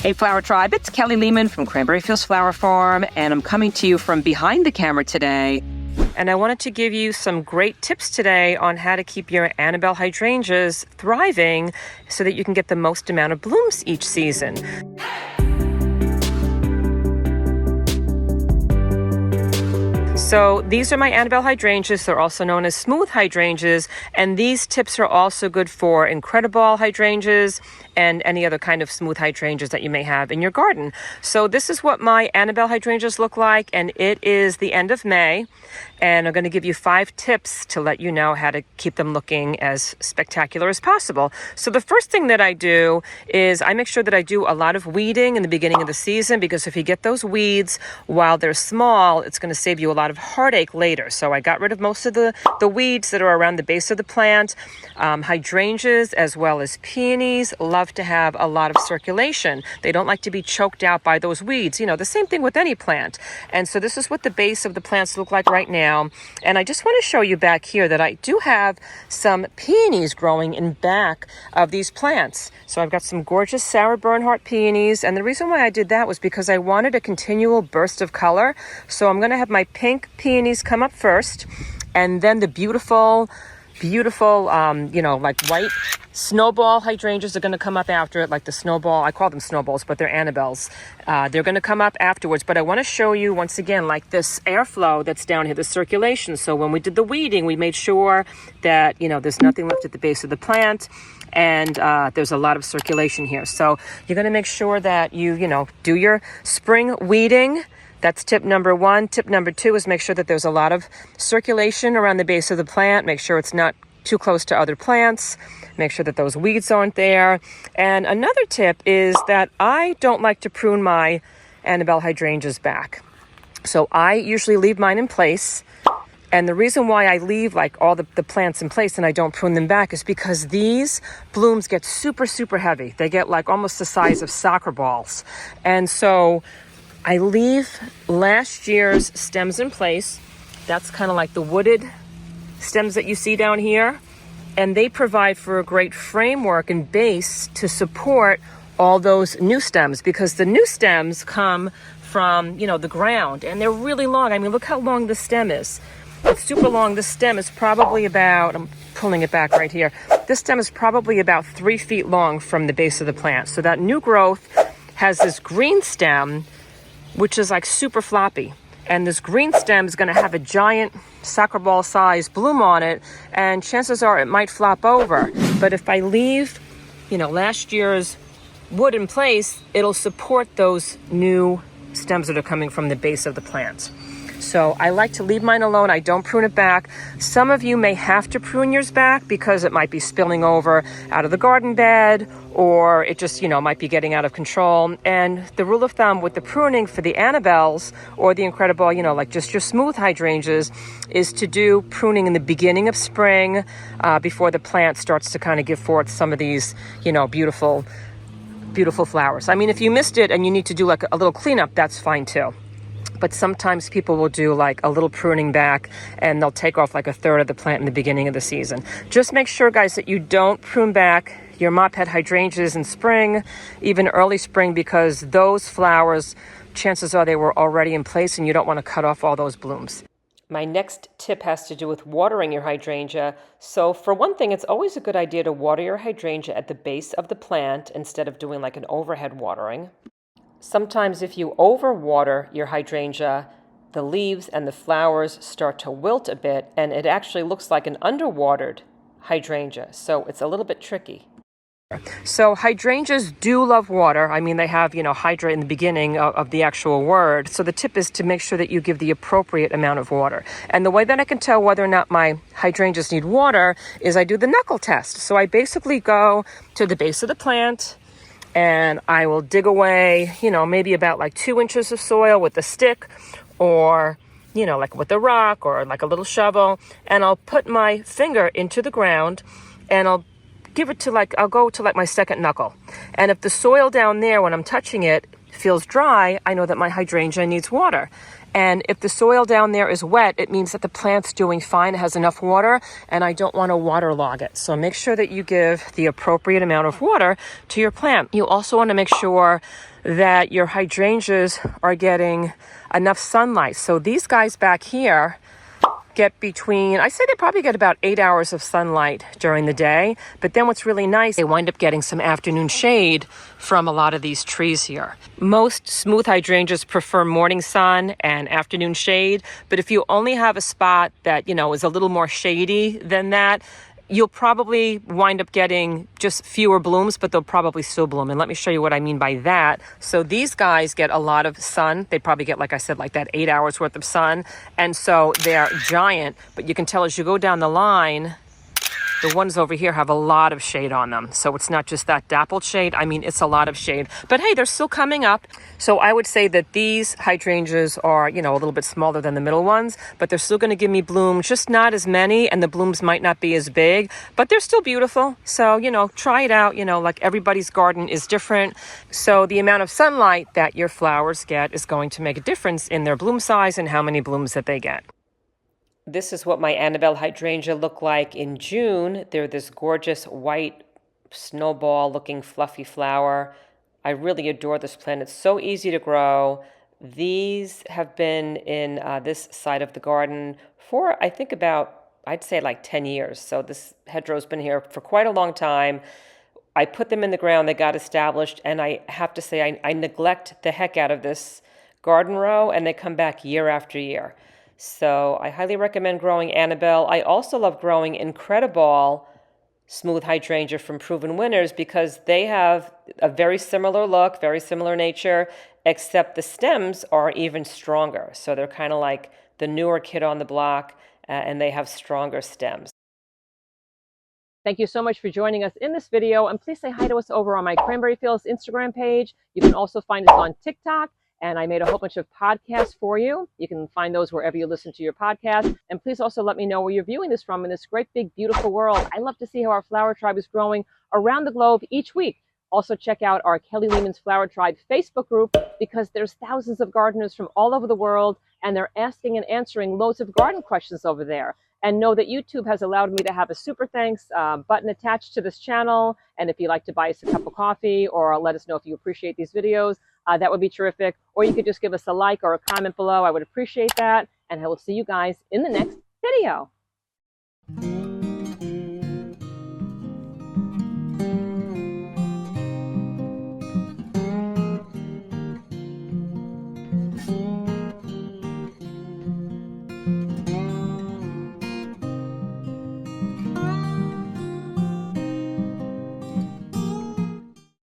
Hey Flower Tribe, it's Kelly Lehman from Cranberry Fields Flower Farm, and I'm coming to you from behind the camera today. And I wanted to give you some great tips today on how to keep your Annabelle Hydrangeas thriving so that you can get the most amount of blooms each season. So these are my Annabelle Hydrangeas. They're also known as smooth hydrangeas, and these tips are also good for incredible hydrangeas and any other kind of smooth hydrangeas that you may have in your garden. So this is what my Annabelle Hydrangeas look like, and it is the end of May, and I'm going to give you 5 tips to let you know how to keep them looking as spectacular as possible. So the first thing that I do is I make sure that I do a lot of weeding in the beginning of the season, because if you get those weeds while they're small, it's going to save you a lot of heartache later. So I got rid of most of the weeds that are around the base of the plant. Hydrangeas as well as peonies love to have a lot of circulation. They don't like to be choked out by those weeds. You know, the same thing with any plant. And so this is what the base of the plants look like right now. And I just want to show you back here that I do have some peonies growing in back of these plants. So I've got some gorgeous sour Bernhardt peonies. And the reason why I did that was because I wanted a continual burst of color. So I'm going to have my pink peonies come up first, and then the beautiful, like white snowball hydrangeas are going to come up after it, like the snowball. I call them snowballs, but they're Annabelles. They're going to come up afterwards. But I want to show you once again, like this airflow that's down here, the circulation. So when we did the weeding, we made sure that, there's nothing left at the base of the plant. And there's a lot of circulation here. So you're going to make sure that you do your spring weeding. That's tip number 1. Tip number 2 is make sure that there's a lot of circulation around the base of the plant. Make sure it's not too close to other plants. Make sure that those weeds aren't there. And another tip is that I don't like to prune my Annabelle Hydrangeas back. So I usually leave mine in place. And the reason why I leave like all the plants in place and I don't prune them back is because these blooms get super, super heavy. They get like almost the size of soccer balls. And so I leave last year's stems in place. That's kind of like the wooded stems that you see down here. And they provide for a great framework and base to support all those new stems, because the new stems come from, the ground, and they're really long. I mean, look how long the stem is. It's super long. This stem is probably about, I'm pulling it back right here. This stem is probably about 3 feet long from the base of the plant. So that new growth has this green stem, which is like super floppy. And this green stem is going to have a giant soccer ball size bloom on it. And chances are it might flop over. But if I leave, last year's wood in place, it'll support those new stems that are coming from the base of the plant. So I like to leave mine alone. I don't prune it back. Some of you may have to prune yours back because it might be spilling over out of the garden bed, or it just, might be getting out of control. And the rule of thumb with the pruning for the Annabelles or the incredible, like just your smooth hydrangeas, is to do pruning in the beginning of spring before the plant starts to kind of give forth some of these, beautiful flowers. I mean, if you missed it and you need to do like a little cleanup, that's fine too. But sometimes people will do like a little pruning back and they'll take off like a third of the plant in the beginning of the season. Just make sure, guys, that you don't prune back your mop head hydrangeas in spring, even early spring, because those flowers, chances are they were already in place and you don't want to cut off all those blooms. My next tip has to do with watering your hydrangea. So for one thing, it's always a good idea to water your hydrangea at the base of the plant instead of doing like an overhead watering. Sometimes if you overwater your hydrangea, the leaves and the flowers start to wilt a bit, and it actually looks like an underwatered hydrangea. So it's a little bit tricky. So hydrangeas do love water. I mean, they have, hydrate in the beginning of the actual word. So the tip is to make sure that you give the appropriate amount of water. And the way that I can tell whether or not my hydrangeas need water is I do the knuckle test. So I basically go to the base of the plant, and I will dig away, maybe about like 2 inches of soil with a stick, or, like with a rock or like a little shovel. And I'll put my finger into the ground and I'll give it to I'll go to my second knuckle. And if the soil down there when I'm touching it feels dry, I know that my hydrangea needs water. And if the soil down there is wet, it means that the plant's doing fine, it has enough water, and I don't want to waterlog it. So make sure that you give the appropriate amount of water to your plant. You also want to make sure that your hydrangeas are getting enough sunlight. So these guys back here get between, I say they probably get about 8 hours of sunlight during the day. But then what's really nice, they wind up getting some afternoon shade from a lot of these trees here. Most smooth hydrangeas prefer morning sun and afternoon shade. But if you only have a spot that, you know, is a little more shady than that, you'll probably wind up getting just fewer blooms, but they'll probably still bloom. And let me show you what I mean by that. So these guys get a lot of sun. They probably get, like I said, like that 8 hours worth of sun. And so they're giant, but you can tell as you go down the line, the ones over here have a lot of shade on them. So it's not just that dappled shade. I mean, it's a lot of shade. But hey, they're still coming up. So I would say that these hydrangeas are, you know, a little bit smaller than the middle ones, but they're still going to give me bloom, just not as many, and the blooms might not be as big, but they're still beautiful. So, you know, try it out. You know, like everybody's garden is different. So the amount of sunlight that your flowers get is going to make a difference in their bloom size and how many blooms that they get. This is what my Annabelle Hydrangea look like in June. They're this gorgeous white snowball looking fluffy flower. I really adore this plant. It's so easy to grow. These have been in this side of the garden for, I think, about, I'd say like 10 years. So this hedgerow's been here for quite a long time. I put them in the ground, they got established, and I have to say I neglect the heck out of this garden row, and they come back year after year. So I highly recommend growing Annabelle. I also love growing Incredible smooth hydrangea from Proven Winners because they have a very similar look, very similar nature, except the stems are even stronger. So they're kind of like the newer kid on the block, and they have stronger stems. Thank you so much for joining us in this video, and please say hi to us over on my Cranberry Fields Instagram page. You can also find us on TikTok, and I made a whole bunch of podcasts for you. You can find those wherever you listen to your podcast. And please also let me know where you're viewing this from in this great, big, beautiful world. I love to see how our flower tribe is growing around the globe each week. Also check out our Kelly Lehman's Flower Tribe Facebook group because there's thousands of gardeners from all over the world, and they're asking and answering loads of garden questions over there. And know that YouTube has allowed me to have a super thanks button attached to this channel. And if you'd like to buy us a cup of coffee or let us know if you appreciate these videos, that would be terrific. Or you could just give us a like or a comment below. I would appreciate that. And I will see you guys in the next video.